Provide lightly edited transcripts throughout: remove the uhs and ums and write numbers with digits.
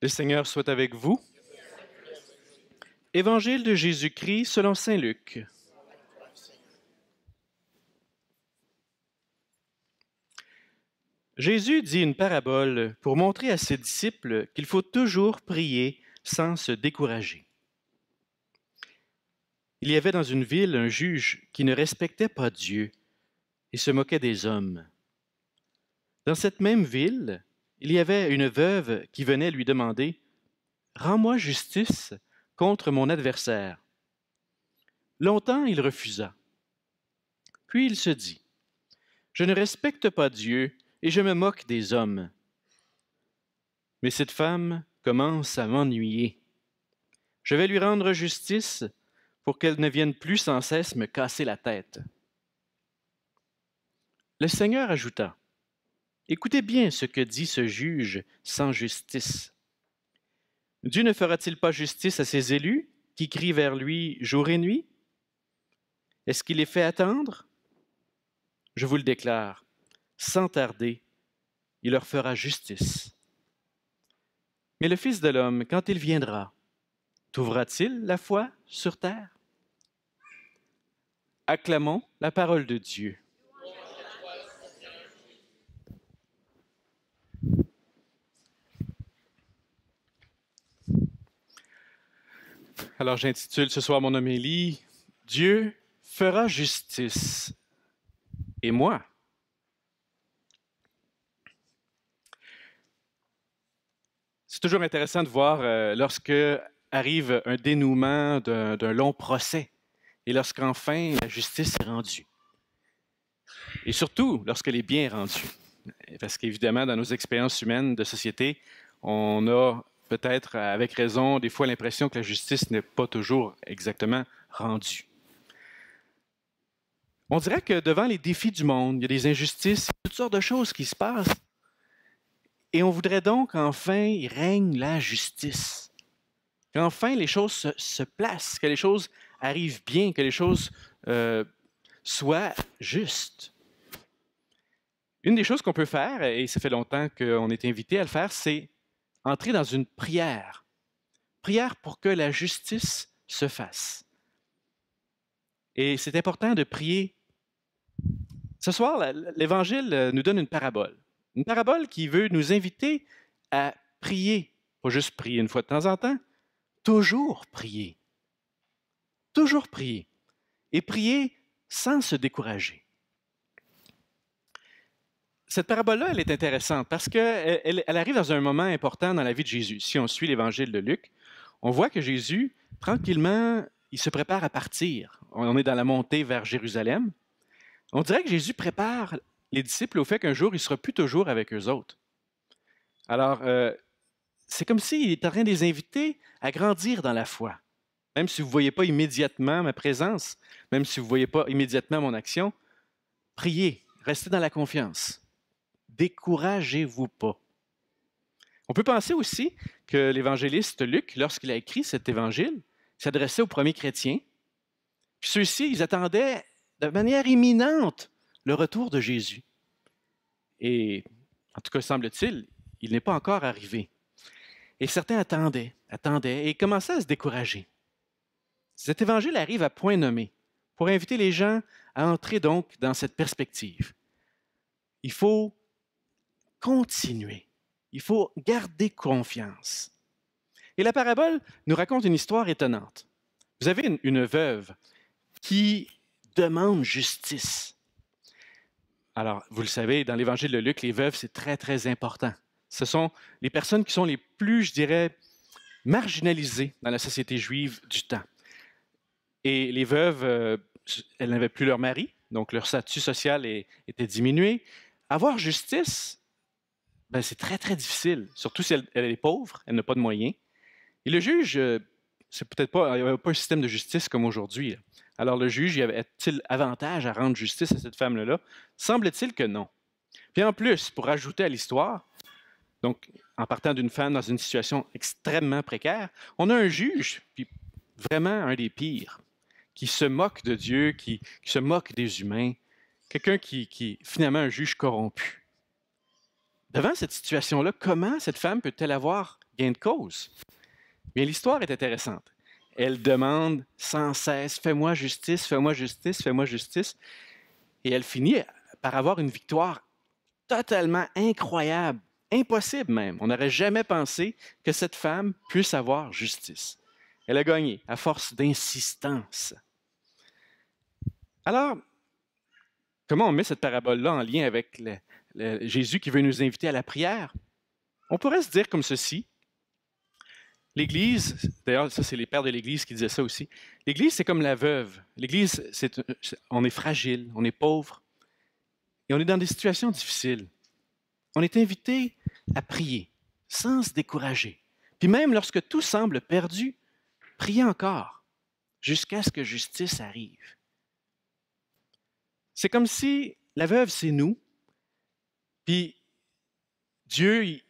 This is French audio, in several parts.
Le Seigneur soit avec vous. Évangile de Jésus-Christ selon saint Luc. Jésus dit une parabole pour montrer à ses disciples qu'il faut toujours prier sans se décourager. Il y avait dans une ville un juge qui ne respectait pas Dieu et se moquait des hommes. Dans cette même ville, il y avait une veuve qui venait lui demander « Rends-moi justice contre mon adversaire. » Longtemps, il refusa. Puis il se dit « Je ne respecte pas Dieu et je me moque des hommes. » Mais cette femme commence à m'ennuyer. Je vais lui rendre justice pour qu'elle ne vienne plus sans cesse me casser la tête. Le Seigneur ajouta « Écoutez bien ce que dit ce juge sans justice. Dieu ne fera-t-il pas justice à ses élus qui crient vers lui jour et nuit? Est-ce qu'il les fait attendre? Je vous le déclare, sans tarder, il leur fera justice. Mais le Fils de l'homme, quand il viendra, trouvera-t-il la foi sur terre? Acclamons la parole de Dieu. Alors j'intitule ce soir mon homélie « Dieu fera justice et moi ». C'est toujours intéressant de voir lorsque arrive un dénouement d'un long procès et lorsqu'enfin la justice est rendue. Et surtout lorsque est bien rendu. Parce qu'évidemment, dans nos expériences humaines de société, on a peut-être avec raison des fois l'impression que la justice n'est pas toujours exactement rendue. On dirait que devant les défis du monde, il y a des injustices, toutes sortes de choses qui se passent. Et on voudrait donc qu'enfin il règne la justice. Qu'enfin les choses se placent, que les choses arrivent bien, que les choses soient justes. Une des choses qu'on peut faire, et ça fait longtemps qu'on est invité à le faire, c'est entrer dans une prière. Prière pour que la justice se fasse. Et c'est important de prier. Ce soir, l'Évangile nous donne une parabole. Une parabole qui veut nous inviter à prier. Pas juste prier une fois de temps en temps, toujours prier. Toujours prier. Et prier sans se décourager. Cette parabole-là, elle est intéressante parce qu'elle arrive dans un moment important dans la vie de Jésus. Si on suit l'Évangile de Luc, on voit que Jésus, tranquillement, il se prépare à partir. On est dans la montée vers Jérusalem. On dirait que Jésus prépare les disciples au fait qu'un jour, il ne sera plus toujours avec eux autres. Alors, c'est comme s'il est en train de les inviter à grandir dans la foi. Même si vous ne voyez pas immédiatement ma présence, même si vous ne voyez pas immédiatement mon action, priez, restez dans la confiance. Découragez-vous pas. On peut penser aussi que l'évangéliste Luc, lorsqu'il a écrit cet évangile, s'adressait aux premiers chrétiens. Puis ceux-ci, ils attendaient de manière imminente le retour de Jésus. Et, en tout cas, semble-t-il, il n'est pas encore arrivé. Et certains attendaient, et commençaient à se décourager. Cet évangile arrive à point nommé pour inviter les gens à entrer donc dans cette perspective. Il faut continuer. Il faut garder confiance. Et la parabole nous raconte une histoire étonnante. Vous avez une veuve qui demande justice. Alors, vous le savez, dans l'Évangile de Luc, les veuves, c'est très, très important. Ce sont les personnes qui sont les plus, je dirais, marginalisées dans la société juive du temps. Et les veuves, elles n'avaient plus leur mari, donc leur statut social était diminué. Avoir justice, ben, c'est très, très difficile, surtout si elle est pauvre, elle n'a pas de moyens. Et le juge, c'est peut-être pas, il n'y avait pas un système de justice comme aujourd'hui. Alors le juge, y avait-il avantage à rendre justice à cette femme-là? Semble-t-il que non. Puis en plus, pour ajouter à l'histoire, donc en partant d'une femme dans une situation extrêmement précaire, on a un juge, puis vraiment un des pires, qui se moque de Dieu, qui se moque des humains, quelqu'un qui est finalement un juge corrompu. Devant cette situation-là, comment cette femme peut-elle avoir gain de cause. Bien, l'histoire est intéressante. Elle demande sans cesse, fais-moi justice, fais-moi justice, fais-moi justice. Et elle finit par avoir une victoire totalement incroyable, impossible même. On n'aurait jamais pensé que cette femme puisse avoir justice. Elle a gagné à force d'insistance. Alors, comment on met cette parabole-là en lien avec Jésus qui veut nous inviter à la prière? On pourrait se dire comme ceci. L'Église, d'ailleurs, ça c'est les pères de l'Église qui disaient ça aussi. L'Église, c'est comme la veuve. L'Église, on est fragile, on est pauvre et on est dans des situations difficiles. On est invité à prier sans se décourager. Puis même lorsque tout semble perdu, priez encore jusqu'à ce que justice arrive. C'est comme si la veuve, c'est nous, puis Dieu,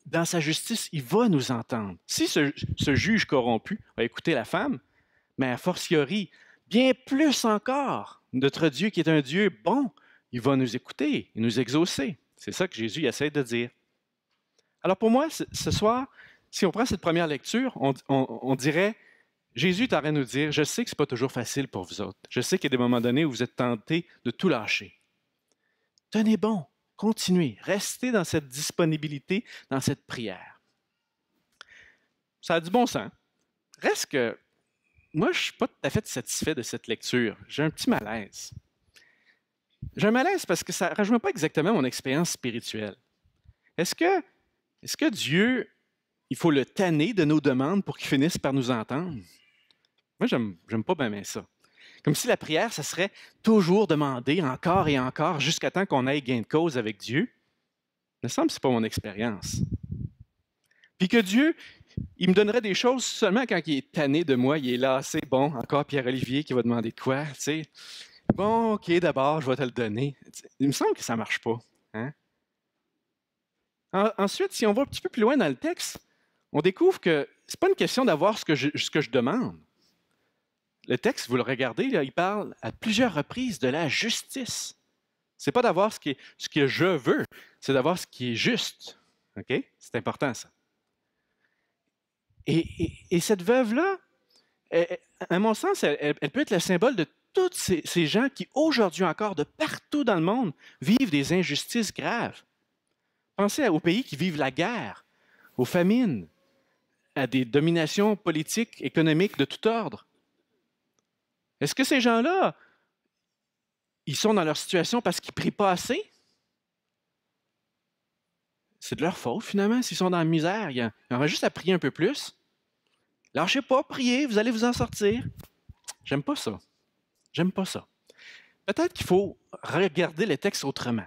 dans sa justice, il va nous entendre. Si ce juge corrompu va écouter la femme, mais a fortiori, bien plus encore, notre Dieu qui est un Dieu bon, il va nous écouter et nous exaucer. C'est ça que Jésus essaie de dire. Alors pour moi, ce soir, si on prend cette première lecture, on dirait, Jésus est en train de nous dire, je sais que ce n'est pas toujours facile pour vous autres. Je sais qu'il y a des moments donnés où vous êtes tentés de tout lâcher. Tenez bon, continuez, restez dans cette disponibilité, dans cette prière. Ça a du bon sens. Reste que, moi, je ne suis pas tout à fait satisfait de cette lecture. J'ai un petit malaise. J'ai un malaise parce que ça ne rejoint pas exactement mon expérience spirituelle. Est-ce que Dieu, il faut le tanner de nos demandes pour qu'il finisse par nous entendre? Moi, j'aime pas bien ça. Comme si la prière, ça serait toujours demander encore et encore jusqu'à temps qu'on ait gain de cause avec Dieu. Il me semble que ce n'est pas mon expérience. Puis que Dieu, il me donnerait des choses seulement quand il est tanné de moi, il est lassé. Bon, encore Pierre-Olivier qui va demander de quoi, tu sais. Bon, OK, d'abord, je vais te le donner. Il me semble que ça ne marche pas. Hein? Ensuite, si on va un petit peu plus loin dans le texte, on découvre que ce n'est pas une question d'avoir ce que je demande. Le texte, vous le regardez, là, il parle à plusieurs reprises de la justice. Ce n'est pas d'avoir ce que je veux, c'est d'avoir ce qui est juste. OK? C'est important, ça. Et cette veuve-là, à mon sens, elle peut être le symbole de tous ces gens qui, aujourd'hui encore, de partout dans le monde, vivent des injustices graves. Pensez aux pays qui vivent la guerre, aux famines, à des dominations politiques, économiques de tout ordre. Est-ce que ces gens-là, ils sont dans leur situation parce qu'ils ne prient pas assez? C'est de leur faute, finalement, s'ils sont dans la misère. Ils auraient juste à prier un peu plus. Lâchez pas, priez, vous allez vous en sortir. J'aime pas ça. J'aime pas ça. Peut-être qu'il faut regarder les textes autrement.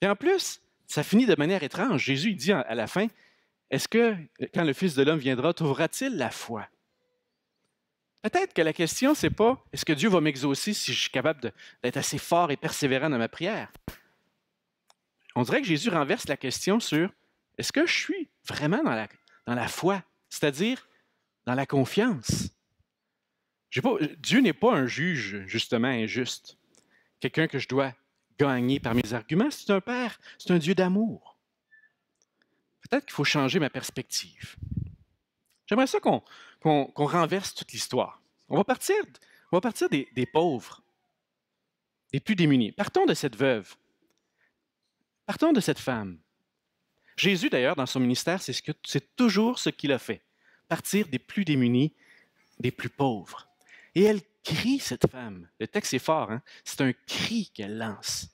Et en plus, ça finit de manière étrange. Jésus il dit à la fin, est-ce que, quand le Fils de l'homme viendra, trouvera-t-il la foi? Peut-être que la question, c'est pas, est-ce que Dieu va m'exaucer si je suis capable d'être assez fort et persévérant dans ma prière? On dirait que Jésus renverse la question sur, est-ce que je suis vraiment dans la foi, c'est-à-dire dans la confiance? Dieu n'est pas un juge, justement, injuste. Quelqu'un que je dois gagner par mes arguments. C'est un Père, c'est un Dieu d'amour. Peut-être qu'il faut changer ma perspective. J'aimerais ça qu'on renverse toute l'histoire. On va partir des pauvres, des plus démunis. Partons de cette veuve. Partons de cette femme. Jésus, d'ailleurs, dans son ministère, c'est toujours ce qu'il a fait. Partir des plus démunis, des plus pauvres. Et elle crie, cette femme. Le texte est fort, hein? C'est un cri qu'elle lance.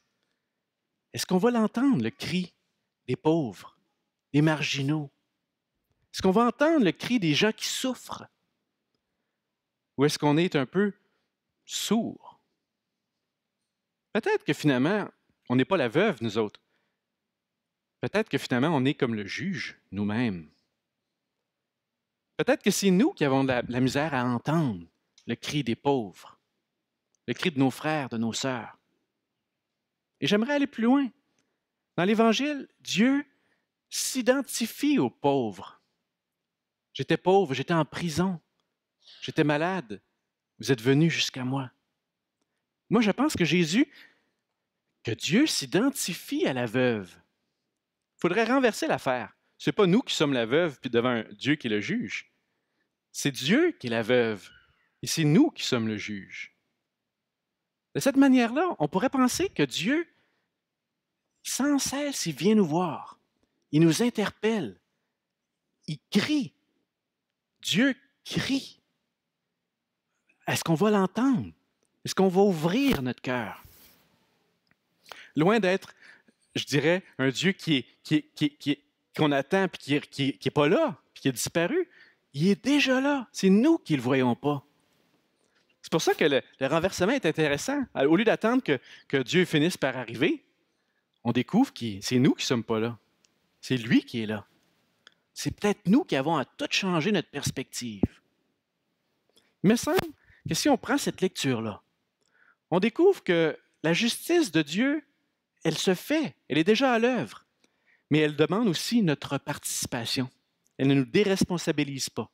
Est-ce qu'on va l'entendre, le cri des pauvres, des marginaux? Est-ce qu'on va entendre le cri des gens qui souffrent? Ou est-ce qu'on est un peu sourd? Peut-être que finalement, on n'est pas la veuve, nous autres. Peut-être que finalement, on est comme le juge, nous-mêmes. Peut-être que c'est nous qui avons de la misère à entendre le cri des pauvres, le cri de nos frères, de nos sœurs. Et j'aimerais aller plus loin. Dans l'Évangile, Dieu s'identifie aux pauvres. J'étais pauvre, j'étais en prison, j'étais malade, vous êtes venus jusqu'à moi. Moi, je pense que Dieu s'identifie à la veuve. Il faudrait renverser l'affaire. Ce n'est pas nous qui sommes la veuve puis devant Dieu qui est le juge. C'est Dieu qui est la veuve et c'est nous qui sommes le juge. De cette manière-là, on pourrait penser que Dieu, sans cesse, il vient nous voir. Il nous interpelle. Il crie. Dieu crie. Est-ce qu'on va l'entendre? Est-ce qu'on va ouvrir notre cœur? Loin d'être, je dirais, un Dieu qu'on attend et qui n'est pas là, puis qui est disparu, il est déjà là. C'est nous qui ne le voyons pas. C'est pour ça que le renversement est intéressant. Au lieu d'attendre que Dieu finisse par arriver, on découvre que c'est nous qui ne sommes pas là. C'est lui qui est là. C'est peut-être nous qui avons à tout changer notre perspective. Il me semble que si on prend cette lecture-là, on découvre que la justice de Dieu, elle se fait, elle est déjà à l'œuvre, mais elle demande aussi notre participation. Elle ne nous déresponsabilise pas.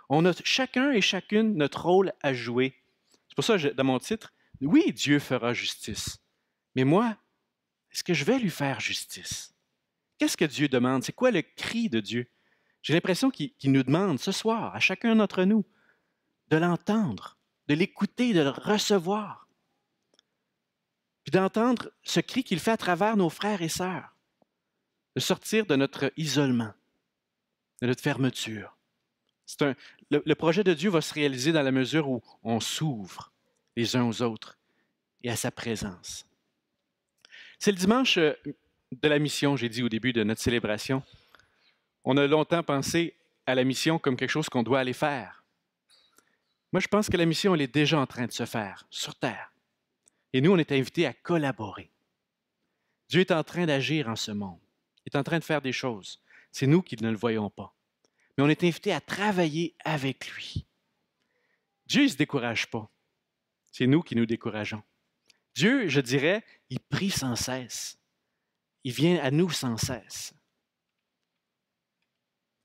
On a chacun et chacune notre rôle à jouer. C'est pour ça, dans mon titre, oui, Dieu fera justice. Mais moi, est-ce que je vais lui faire justice? Qu'est-ce que Dieu demande? C'est quoi le cri de Dieu? J'ai l'impression qu'il nous demande ce soir, à chacun d'entre nous, de l'entendre, de l'écouter, de le recevoir, puis d'entendre ce cri qu'il fait à travers nos frères et sœurs, de sortir de notre isolement, de notre fermeture. Le projet de Dieu va se réaliser dans la mesure où on s'ouvre les uns aux autres et à sa présence. C'est le dimanche de la mission, j'ai dit au début de notre célébration. On a longtemps pensé à la mission comme quelque chose qu'on doit aller faire. Moi, je pense que la mission, elle est déjà en train de se faire sur Terre. Et nous, on est invités à collaborer. Dieu est en train d'agir en ce monde. Il est en train de faire des choses. C'est nous qui ne le voyons pas. Mais on est invités à travailler avec lui. Dieu, il ne se décourage pas. C'est nous qui nous décourageons. Dieu, je dirais, il prie sans cesse. Il vient à nous sans cesse.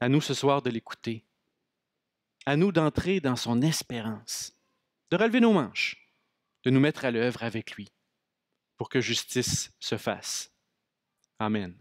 À nous ce soir de l'écouter. À nous d'entrer dans son espérance, de relever nos manches, de nous mettre à l'œuvre avec lui pour que justice se fasse. Amen.